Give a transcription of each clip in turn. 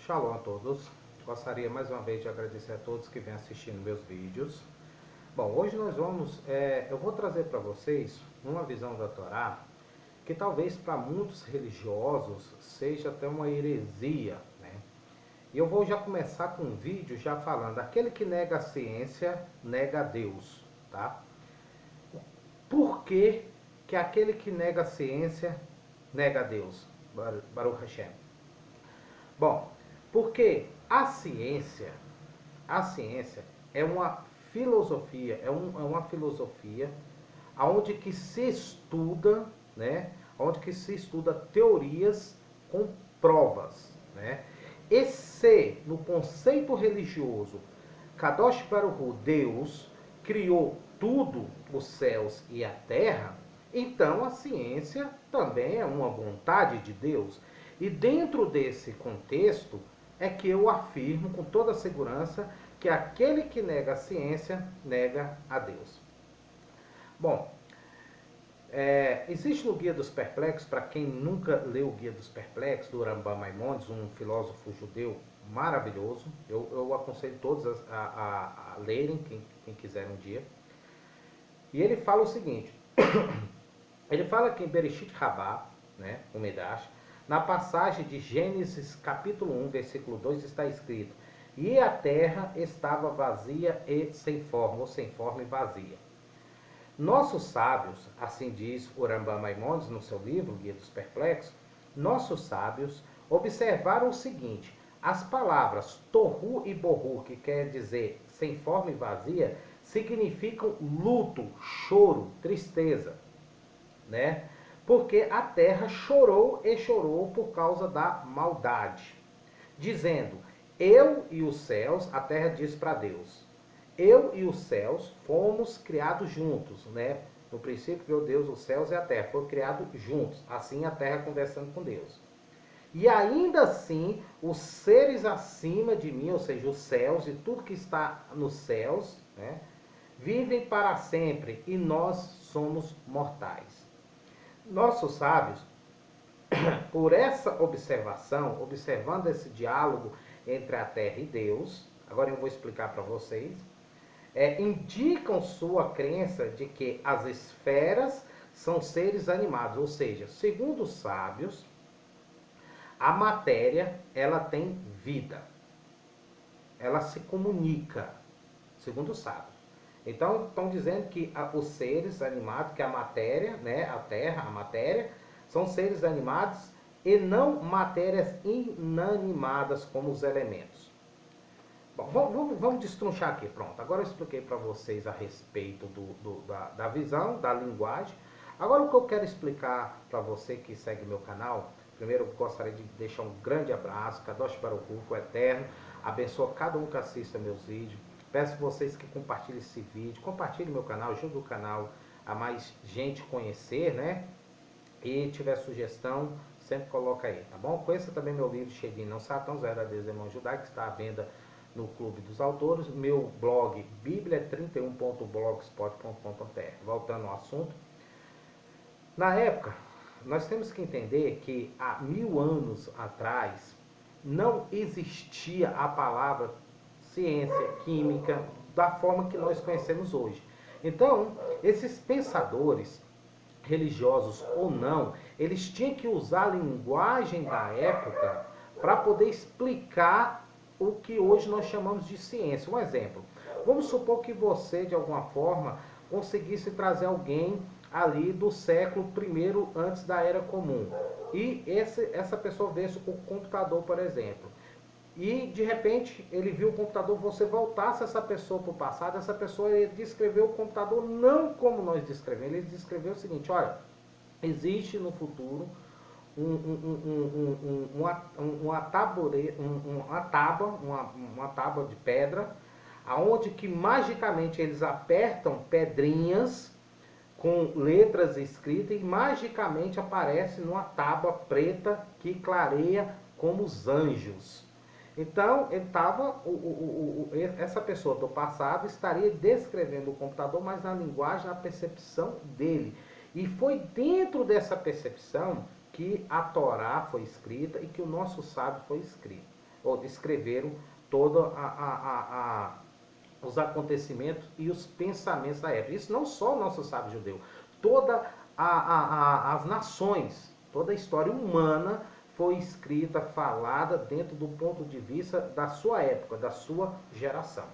Shalom a todos. Gostaria mais uma vez de agradecer a todos que vêm assistindo meus vídeos. Bom, hoje eu vou trazer para vocês uma visão da Torá que talvez para muitos religiosos seja até uma heresia, né? E eu vou já começar com um vídeo já falando, aquele que nega a ciência, nega a Deus, tá? Por que que aquele que nega a ciência, nega a Deus? Baruch Hashem. Bom, porque a ciência é uma filosofia, uma filosofia onde que se estuda, né? Onde que se estuda teorias com provas, né? E se no conceito religioso, Kadosh Baruch Hu, Deus, criou tudo, os céus e a terra, então a ciência também é uma vontade de Deus. E dentro desse contexto é que eu afirmo com toda segurança que aquele que nega a ciência, nega a Deus. Bom, existe no Guia dos Perplexos, para quem nunca leu o Guia dos Perplexos, do Rambam Maimonides, um filósofo judeu maravilhoso, eu aconselho todos a lerem, quem quiser um dia. E ele fala o seguinte, ele fala que em Bereshit Rabbah, né, o Midrash, na passagem de Gênesis capítulo 1, versículo 2, está escrito: e a terra estava vazia e sem forma, ou sem forma e vazia. Nossos sábios, assim diz o Rambam Maimonides no seu livro, Guia dos Perplexos, nossos sábios observaram o seguinte: as palavras tohu e bohu, que quer dizer sem forma e vazia, significam luto, choro, tristeza, né? Porque a terra chorou e chorou por causa da maldade, dizendo: eu e os céus, a terra diz para Deus, eu e os céus fomos criados juntos, né? No princípio criou Deus os céus e a terra, foram criados juntos, assim a terra conversando com Deus. E ainda assim, os seres acima de mim, ou seja, os céus e tudo que está nos céus, né, vivem para sempre e nós somos mortais. Nossos sábios, por essa observação, observando esse diálogo entre a terra e Deus, agora eu vou explicar para vocês, indicam sua crença de que as esferas são seres animados, ou seja, segundo os sábios, a matéria, ela tem vida, ela se comunica, segundo os sábios. Então, estão dizendo que os seres animados, que a matéria, né, a terra, a matéria, são seres animados e não matérias inanimadas como os elementos. Bom, vamos destrinchar aqui, pronto. Agora eu expliquei para vocês a respeito da visão, da linguagem. Agora o que eu quero explicar para você que segue meu canal, primeiro eu gostaria de deixar um grande abraço, Kadosh Baruch Hu, o Eterno, abençoa cada um que assista meus vídeos. Peço vocês que compartilhem esse vídeo, compartilhem meu canal, ajude o canal a mais gente conhecer, né? E tiver sugestão, sempre coloca aí, tá bom? Conheça também meu livro Cheguei Não Satã, os verdadeiros irmãos judaicos, que está à venda no Clube dos Autores. Meu blog, biblia31.blogspot.com.br. Voltando ao assunto. Na época, nós temos que entender que há 1000 anos atrás, não existia a palavra ciência, química, da forma que nós conhecemos hoje. Então, esses pensadores, religiosos ou não, eles tinham que usar a linguagem da época para poder explicar o que hoje nós chamamos de ciência. Um exemplo, vamos supor que você, de alguma forma, conseguisse trazer alguém ali do século I antes da Era Comum, e essa pessoa vesse o computador, por exemplo, e de repente ele viu o computador, você voltasse essa pessoa para o passado, essa pessoa descreveu o computador não como nós descrevemos, ele descreveu o seguinte: olha, existe no futuro uma tábua de pedra, aonde que magicamente eles apertam pedrinhas com letras escritas e magicamente aparece numa tábua preta que clareia como os anjos. Então, essa pessoa do passado estaria descrevendo o computador, mas na linguagem, na percepção dele. E foi dentro dessa percepção que a Torá foi escrita e que o nosso sábio foi escrito. ou escreveram todos os acontecimentos e os pensamentos da época. Isso não só o nosso sábio judeu, todas as nações, toda a história humana foi escrita, falada dentro do ponto de vista da sua época, da sua geração.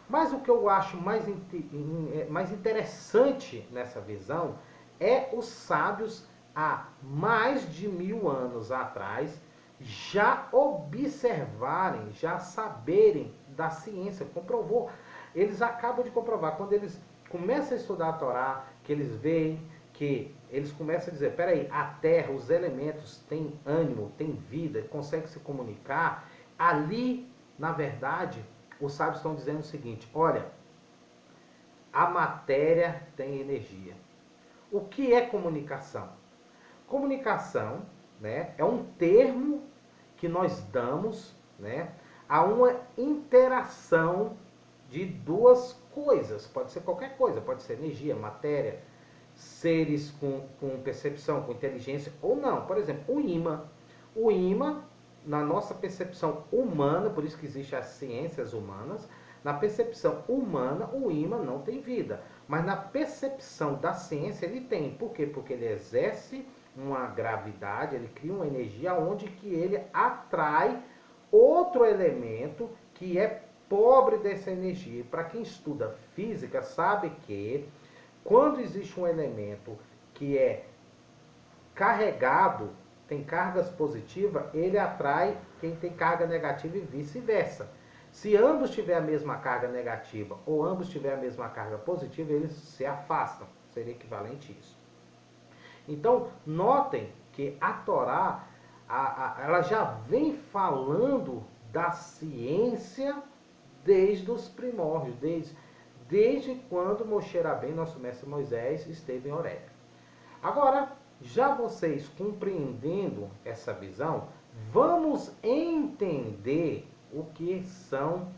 Mas o que eu acho mais interessante nessa visão é os sábios há mais de 1000 anos atrás já observarem, já saberem da ciência, comprovou. Eles acabam de comprovar, quando eles começam a estudar a Torá, que eles veem que eles começam a dizer, peraí, a terra, os elementos têm ânimo, têm vida, conseguem se comunicar. Ali, na verdade, os sábios estão dizendo o seguinte, olha, a matéria tem energia. O que é comunicação? Comunicação, né, é um termo que nós damos, né, a uma interação de duas coisas. Pode ser qualquer coisa, pode ser energia, matéria, seres com percepção, com inteligência ou não. Por exemplo, o ímã. O ímã, na nossa percepção humana, por isso que existem as ciências humanas, na percepção humana, o ímã não tem vida. Mas na percepção da ciência ele tem. Por quê? Porque ele exerce uma gravidade, ele cria uma energia onde que ele atrai outro elemento que é pobre dessa energia. Para quem estuda física sabe que quando existe um elemento que é carregado, tem cargas positivas, ele atrai quem tem carga negativa e vice-versa. Se ambos tiverem a mesma carga negativa ou ambos tiverem a mesma carga positiva, eles se afastam. Seria equivalente a isso. Então, notem que a Torá, ela já vem falando da ciência desde os primórdios, desde quando Moshe Rabbeinu, nosso mestre Moisés, esteve em Horeb. Agora, já vocês compreendendo essa visão, vamos entender o que são,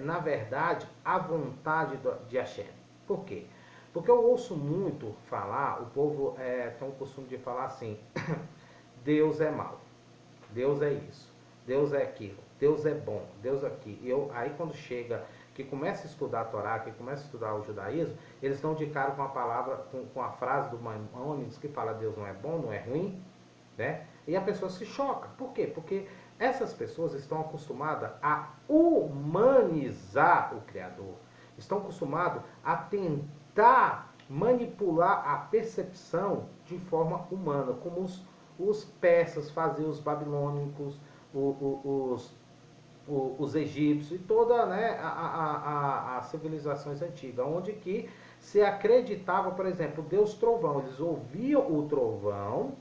na verdade, a vontade de Hashem. Por quê? Porque eu ouço muito falar, o povo tem o costume de falar assim, Deus é mau, Deus é isso, Deus é aquilo, Deus é bom, Deus é aqui. Aí quando chega, que começa a estudar a Torá, que começa a estudar o judaísmo, eles estão de cara com a palavra, com a frase do Maimônides que fala Deus não é bom, não é ruim, né? E a pessoa se choca. Por quê? Porque essas pessoas estão acostumadas a humanizar o Criador, estão acostumadas a tentar manipular a percepção de forma humana, como os persas faziam, os babilônicos, os egípcios e toda, né, as civilizações antigas, onde que se acreditava, por exemplo, Deus trovão. Eles ouviam o trovão,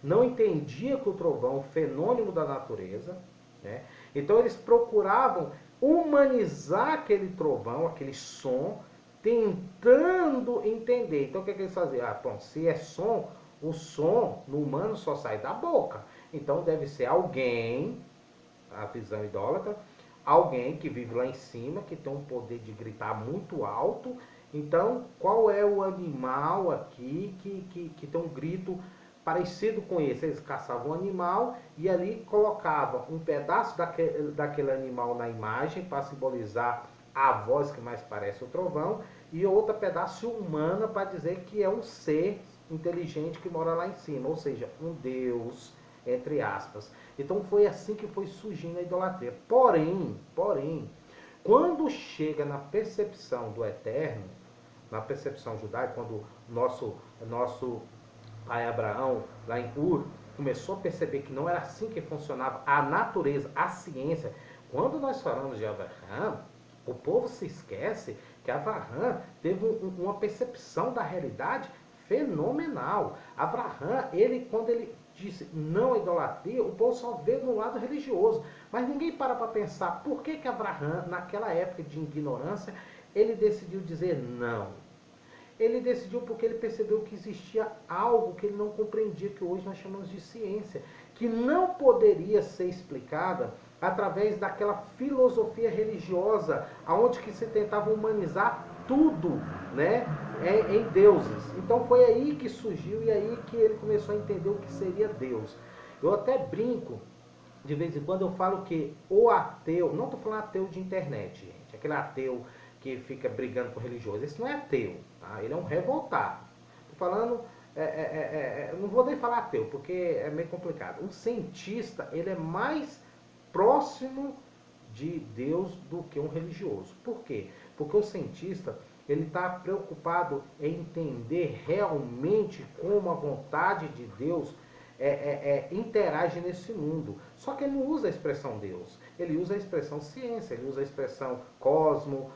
não entendiam que o trovão é um fenômeno da natureza, né? Então eles procuravam humanizar aquele trovão, aquele som, tentando entender. Então o que eles faziam? Bom, se é som, o som no humano só sai da boca. Então deve ser alguém, a visão idólatra, alguém que vive lá em cima, que tem um poder de gritar muito alto. Então, qual é o animal aqui que tem um grito parecido com esse? Eles caçavam um animal e ali colocavam um pedaço daquele animal na imagem para simbolizar a voz que mais parece o trovão e outro pedaço humana para dizer que é um ser inteligente que mora lá em cima, ou seja, um Deus, entre aspas. Então foi assim que foi surgindo a idolatria. Porém, quando chega na percepção do eterno, na percepção judaica, quando nosso pai Abraão, lá em Ur, começou a perceber que não era assim que funcionava a natureza, a ciência. Quando nós falamos de Abraham, o povo se esquece que Abraham teve uma percepção da realidade fenomenal. Abraham, quando ele disse não à idolatria, o povo só vê no lado religioso. Mas ninguém para pensar por que Abraham, naquela época de ignorância, ele decidiu dizer não. Ele decidiu porque ele percebeu que existia algo que ele não compreendia, que hoje nós chamamos de ciência, que não poderia ser explicada através daquela filosofia religiosa, aonde que se tentava humanizar tudo, né, em deuses. Então foi aí que surgiu e aí que ele começou a entender o que seria Deus. Eu até brinco de vez em quando eu falo que o ateu, não estou falando ateu de internet, gente, aquele ateu que fica brigando com religioso, esse não é ateu, tá? Ele é um revoltado. Estou falando, não vou nem falar ateu, porque é meio complicado. Um cientista, ele é mais próximo de Deus do que um religioso. Por quê? Porque o cientista, ele está preocupado em entender realmente como a vontade de Deus interage nesse mundo. Só que ele não usa a expressão Deus, ele usa a expressão ciência, ele usa a expressão cosmo,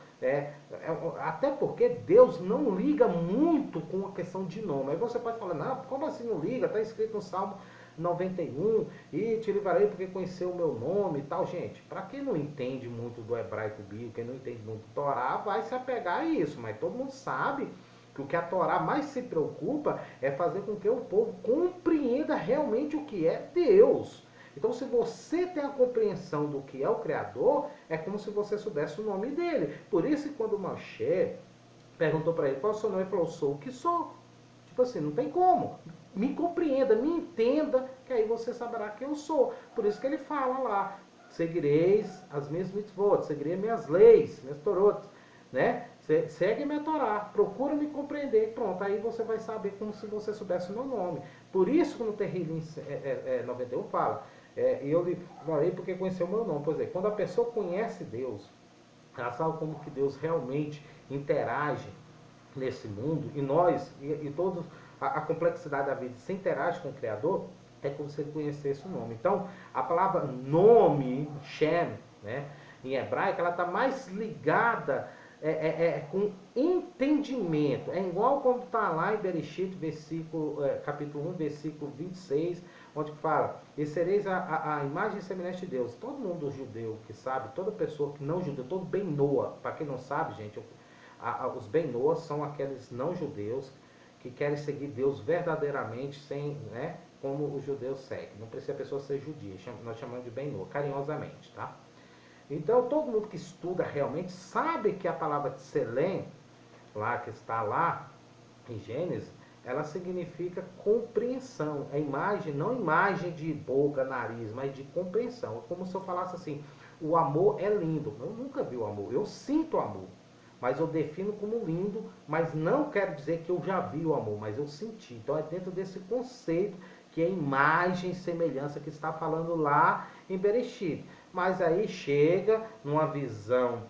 até porque Deus não liga muito com a questão de nome. Aí você pode falar, não, como assim não liga? Está escrito no Salmo 91, e te livrarei porque conheceu o meu nome e tal. Gente, para quem não entende muito do hebraico bíblico, quem não entende muito do Torá, vai se apegar a isso, mas todo mundo sabe que o que a Torá mais se preocupa é fazer com que o povo compreenda realmente o que é Deus. Então, se você tem a compreensão do que é o Criador, é como se você soubesse o nome dele. Por isso, quando Moshe perguntou para ele qual é o seu nome, ele falou, sou o que sou. Tipo assim, não tem como. Me compreenda, me entenda, que aí você saberá que eu sou. Por isso que ele fala lá, seguireis as minhas mitzvot, seguireis minhas leis, minhas torot, né? Segue minha Torá, procura me compreender. Pronto, aí você vai saber como se você soubesse o meu nome. Por isso que no Terrilim 91 fala, e eu lhe falei porque conheceu o meu nome. Pois é, quando a pessoa conhece Deus, ela sabe como que Deus realmente interage nesse mundo, e nós, e todos, a complexidade da vida se interage com o Criador, é como se ele conhecesse o nome. Então, a palavra nome, Shem, né, em hebraico, ela está mais ligada com entendimento. É igual quando está lá em Bereshit, capítulo 1, versículo 26, onde fala, e sereis a imagem semelhante de Deus. Todo mundo judeu que sabe, toda pessoa que não judeu, todo bem noa, para quem não sabe, gente, os bem-noas são aqueles não judeus que querem seguir Deus verdadeiramente, sem, né, como os judeus seguem. Não precisa a pessoa ser judia, nós chamamos de bem-noa, carinhosamente, tá? Então, todo mundo que estuda realmente sabe que a palavra tselem, lá que está lá em Gênesis, ela significa compreensão. É imagem, não imagem de boca, nariz, mas de compreensão. É como se eu falasse assim, o amor é lindo. Eu nunca vi o amor, eu sinto o amor, mas eu defino como lindo, mas não quero dizer que eu já vi o amor, mas eu senti. Então é dentro desse conceito que é imagem e semelhança que está falando lá em Bereshit. Mas aí chega numa visão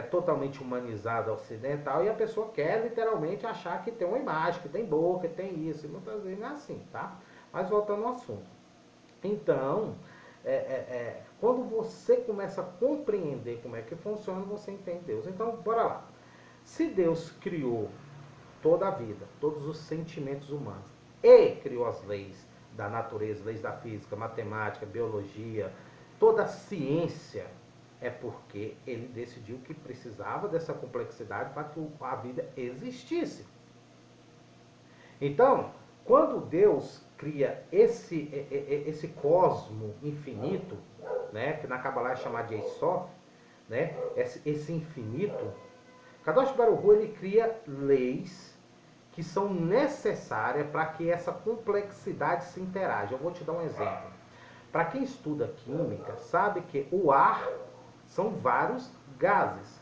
totalmente humanizada ocidental e a pessoa quer literalmente achar que tem uma imagem, que tem boca, que tem isso. E muitas vezes não é assim, tá? Mas voltando ao assunto. Então, quando você começa a compreender como é que funciona, você entende Deus. Então, bora lá. Se Deus criou toda a vida, todos os sentimentos humanos, e criou as leis da natureza, leis da física, matemática, biologia, toda a ciência, é porque ele decidiu que precisava dessa complexidade para que a vida existisse. Então, quando Deus cria esse cosmo infinito, né, que na Kabbalah é chamado de Ein Sof, né, esse infinito, Kadosh Baruch Hu, ele cria leis que são necessárias para que essa complexidade se interaja. Eu vou te dar um exemplo. Para quem estuda química, sabe que o ar são vários gases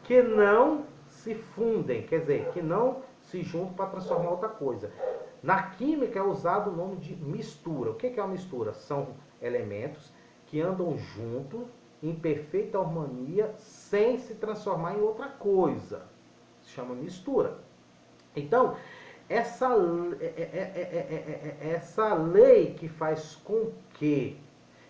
que não se fundem, quer dizer, que não se juntam para transformar outra coisa. Na química é usado o nome de mistura. O que é uma mistura? São elementos que andam juntos em perfeita harmonia sem se transformar em outra coisa. Se chama mistura. Então, essa lei que faz com que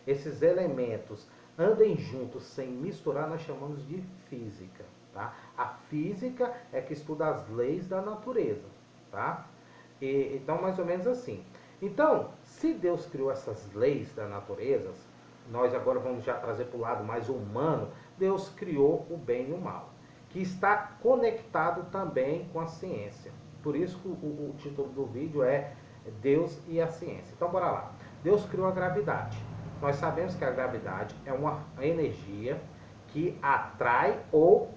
esses elementos andem juntos sem misturar, nós chamamos de física. Tá? A física é que estuda as leis da natureza. Tá? Então, mais ou menos assim. Então, se Deus criou essas leis da natureza, nós agora vamos já trazer para o lado mais humano, Deus criou o bem e o mal, que está conectado também com a ciência. Por isso que o título do vídeo é Deus e a ciência. Então, bora lá. Deus criou a gravidade. Nós sabemos que a gravidade é uma energia que atrai ou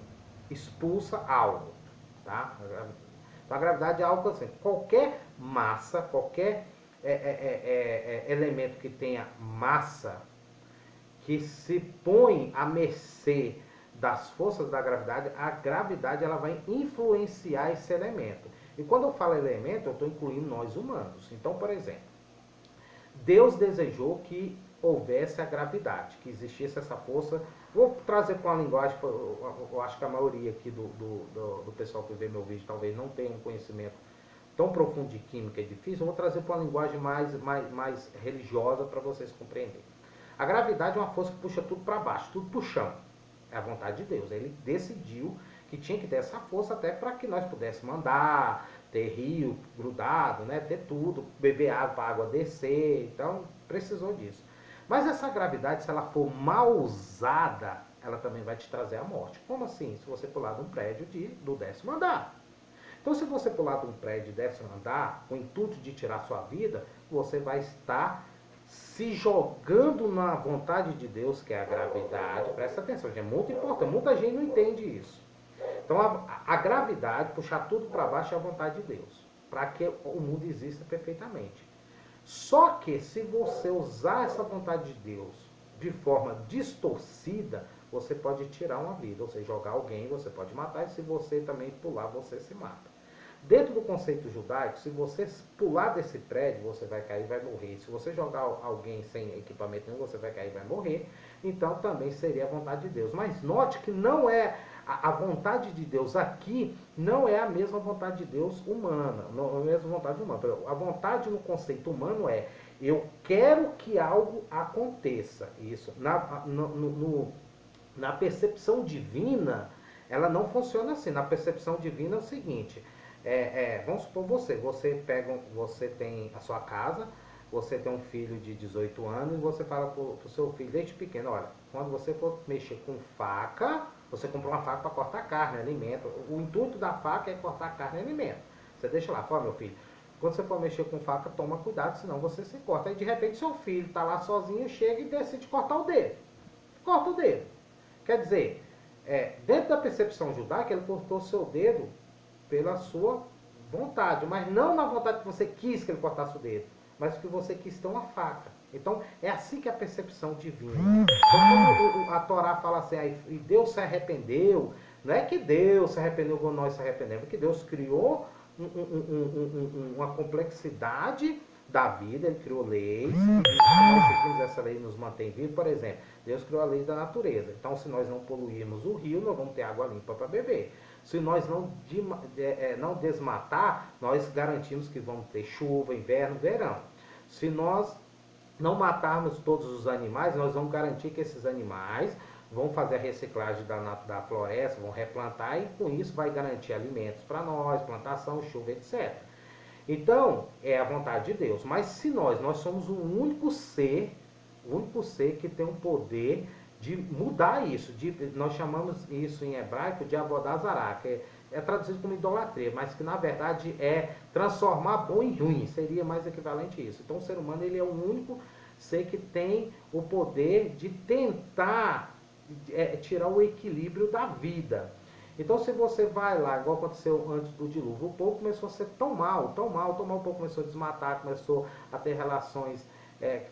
expulsa algo. Tá? Então, a gravidade é algo assim. Qualquer massa, qualquer elemento que tenha massa, que se põe à mercê das forças da gravidade, a gravidade ela vai influenciar esse elemento. E quando eu falo elemento, eu estou incluindo nós humanos. Então, por exemplo, Deus desejou que houvesse a gravidade, que existisse essa força. Vou trazer para uma linguagem, eu acho que a maioria aqui do pessoal que vê meu vídeo talvez não tenha um conhecimento tão profundo de química e de física. Eu vou trazer para uma linguagem mais religiosa para vocês compreenderem. A gravidade é uma força que puxa tudo para baixo, tudo para o chão. É a vontade de Deus. Ele decidiu que tinha que ter essa força até para que nós pudéssemos andar, ter rio grudado, né? Ter tudo, beber água para a água descer. Então, precisou disso. Mas essa gravidade, se ela for mal usada, ela também vai te trazer a morte. Como assim? Se você pular de um prédio do 10º andar. Então, se você pular de um prédio de 10º andar, com o intuito de tirar sua vida, você vai estar se jogando na vontade de Deus, que é a gravidade. Presta atenção, gente, é muito importante. Muita gente não entende isso. Então, a gravidade, puxar tudo para baixo, é a vontade de Deus, para que o mundo exista perfeitamente. Só que, se você usar essa vontade de Deus de forma distorcida, você pode tirar uma vida, ou seja, jogar alguém, você pode matar, e se você também pular, você se mata. Dentro do conceito judaico, se você pular desse prédio, você vai cair e vai morrer. Se você jogar alguém sem equipamento nenhum, você vai cair e vai morrer. Então, também seria a vontade de Deus. Mas note que não é a vontade de Deus aqui, não é a mesma vontade de Deus humana. Não é a mesma vontade humana. A vontade no conceito humano é, eu quero que algo aconteça. Isso. Na percepção divina, ela não funciona assim. Na percepção divina é o seguinte... vamos supor você tem a sua casa, você tem um filho de 18 anos e você fala para o seu filho desde pequeno, olha, quando você for mexer com faca, você comprou uma faca para cortar carne, alimento. O intuito da faca é cortar carne e alimento. Você deixa lá, fala, meu filho, quando você for mexer com faca, toma cuidado, senão você se corta. Aí de repente seu filho está lá sozinho, chega e decide cortar o dedo. Corta o dedo. Quer dizer, dentro da percepção judaica, ele cortou o seu dedo pela sua vontade, mas não na vontade que você quis que ele cortasse o dedo, mas que você quis ter uma faca. Então, é assim que é a percepção divina. Então, quando a Torá fala assim, e Deus se arrependeu, não é que Deus se arrependeu como nós se arrependemos, é que Deus criou uma complexidade da vida, Ele criou leis, e se nós seguimos essa lei nos mantém vivos. Por exemplo, Deus criou a lei da natureza. Então, se nós não poluirmos o rio, nós vamos ter água limpa para beber. Se nós não desmatar, nós garantimos que vamos ter chuva, inverno, verão. Se nós não matarmos todos os animais, nós vamos garantir que esses animais vão fazer a reciclagem da floresta, vão replantar e com isso vai garantir alimentos para nós, plantação, chuva, etc. Então, é a vontade de Deus. Mas se nós somos o único ser que tem um poder de mudar isso. Nós chamamos isso em hebraico de avodazará, que é traduzido como idolatria, mas que na verdade é transformar bom em ruim, seria mais equivalente a isso. Então o ser humano ele é o único ser que tem o poder de tentar tirar o equilíbrio da vida. Então se você vai lá, igual aconteceu antes do dilúvio, o povo começou a ser tão mal, o povo começou a desmatar, começou a ter relações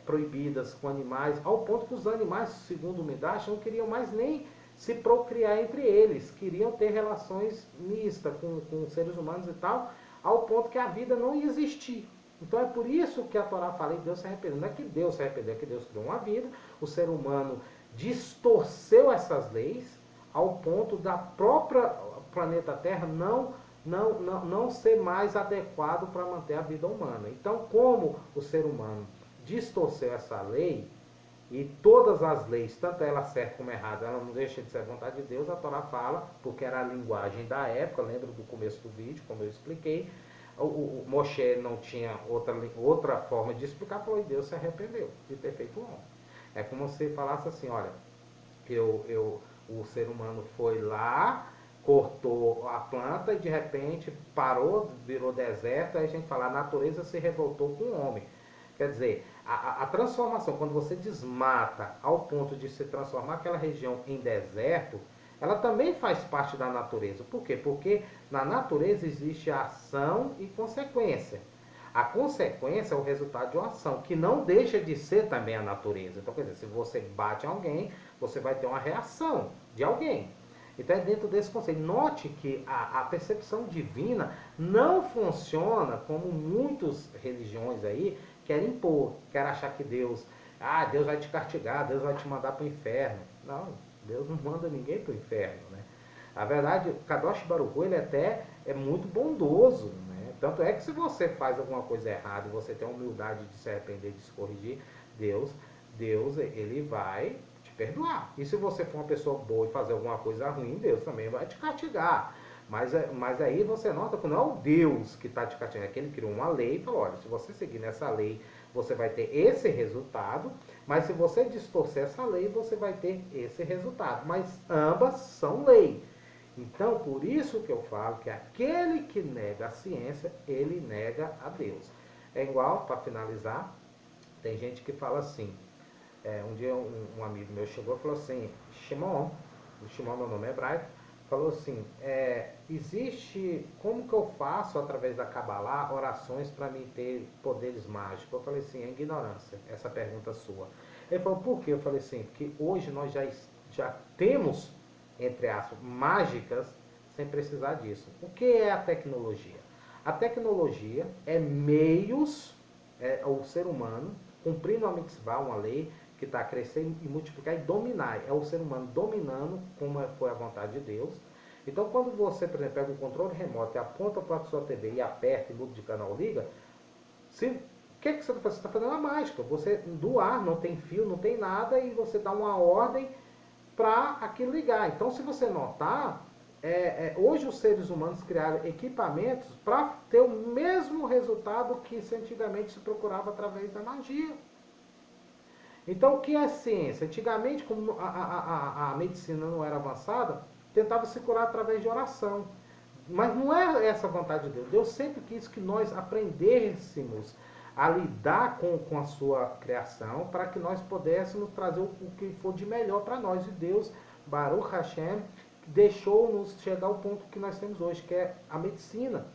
proibidas com animais, ao ponto que os animais, segundo o Midrash, não queriam mais nem se procriar entre eles, queriam ter relações mistas com seres humanos e tal, ao ponto que a vida não ia existir. Então é por isso que a Torá fala que Deus se arrependeu. Não é que Deus se arrependeu, é que Deus criou uma vida, o ser humano distorceu essas leis ao ponto da própria planeta Terra não ser mais adequado para manter a vida humana. Então, como o ser humano distorceu essa lei, e todas as leis, tanto ela certa como errada, ela não deixa de ser a vontade de Deus, a Torá fala, porque era a linguagem da época, lembra do começo do vídeo, como eu expliquei, o Moshe não tinha outra forma de explicar, falou, e Deus se arrependeu de ter feito o homem. É como se falasse assim, olha, o ser humano foi lá, cortou a planta e de repente parou, virou deserto, aí a gente fala, a natureza se revoltou com o homem. Quer dizer, a transformação, quando você desmata ao ponto de se transformar aquela região em deserto, ela também faz parte da natureza. Por quê? Porque na natureza existe ação e consequência. A consequência é o resultado de uma ação, que não deixa de ser também a natureza. Então, quer dizer, se você bate alguém, você vai ter uma reação de alguém. Então é dentro desse conceito. Note que a percepção divina não funciona como muitas religiões aí querem impor, querem achar que Deus vai te castigar, Deus vai te mandar para o inferno. Não, Deus não manda ninguém para o inferno, né? A verdade, o Kadosh Baruch Hu, ele até é muito bondoso, né? Tanto é que se você faz alguma coisa errada e você tem a humildade de se arrepender, de se corrigir, Deus ele vai te perdoar. E se você for uma pessoa boa e fazer alguma coisa ruim, Deus também vai te castigar. Mas aí você nota que não é o Deus que está te castigando, é que ele criou uma lei e falou, olha, se você seguir nessa lei, você vai ter esse resultado, mas se você distorcer essa lei, você vai ter esse resultado. Mas ambas são lei. Então, por isso que eu falo que aquele que nega a ciência, ele nega a Deus. É igual, para finalizar, tem gente que fala assim, um dia um amigo meu chegou e falou assim, Shimon, meu nome é hebraico, falou assim, existe, como que eu faço através da Kabbalah orações para mim ter poderes mágicos? Eu falei assim, é ignorância, essa pergunta sua. Ele falou, por quê? Eu falei assim, porque hoje nós já temos, entre aspas, mágicas sem precisar disso. O que é a tecnologia? A tecnologia é meios, o ser humano cumprindo a mitzvah, uma lei, que está a crescer e multiplicar e dominar. É o ser humano dominando como foi a vontade de Deus. Então, quando você, por exemplo, pega o controle remoto e aponta para a sua TV e aperta e muda de canal, liga, o que você está fazendo? Você está fazendo uma mágica. Você, do ar, não tem fio, não tem nada, e você dá uma ordem para aquilo ligar. Então, se você notar, hoje os seres humanos criaram equipamentos para ter o mesmo resultado que antigamente se procurava através da magia. Então, o que é ciência? Antigamente, como a medicina não era avançada, tentava se curar através de oração. Mas não é essa a vontade de Deus. Deus sempre quis que nós aprendêssemos a lidar com a sua criação para que nós pudéssemos trazer o que for de melhor para nós. E Deus, Baruch Hashem, deixou-nos chegar ao ponto que nós temos hoje, que é a medicina.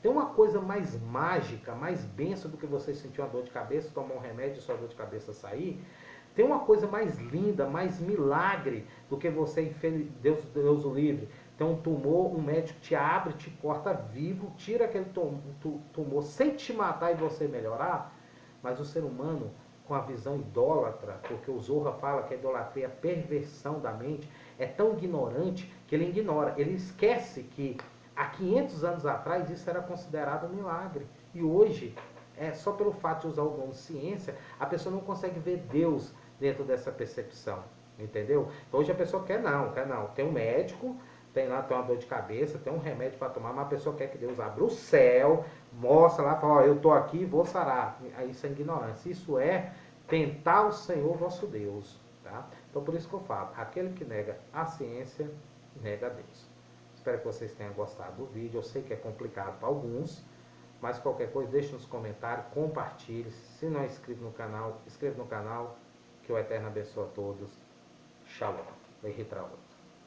Tem uma coisa mais mágica, mais benção do que você sentir uma dor de cabeça, tomar um remédio e sua dor de cabeça sair. Tem uma coisa mais linda, mais milagre do que você, Deus o livre, tem um tumor, um médico te abre, te corta vivo, tira aquele tumor sem te matar e você melhorar. Mas o ser humano, com a visão idólatra, porque o Zohar fala que a idolatria é a perversão da mente, é tão ignorante que ele ignora, ele esquece que há 500 anos atrás isso era considerado um milagre. E hoje, só pelo fato de usar o nome ciência, a pessoa não consegue ver Deus dentro dessa percepção. Entendeu? Então, hoje a pessoa quer não. Tem um médico, tem uma dor de cabeça, tem um remédio para tomar, mas a pessoa quer que Deus abra o céu, mostra lá, fala, eu estou aqui e vou sarar. Isso é ignorância. Isso é tentar o Senhor vosso Deus. Tá? Então, por isso que eu falo, aquele que nega a ciência, nega a Deus. Espero que vocês tenham gostado do vídeo. Eu sei que é complicado para alguns, mas qualquer coisa, deixe nos comentários, compartilhe. Se não é inscrito no canal, inscreva no canal. Que o Eterno abençoe a todos. Shalom.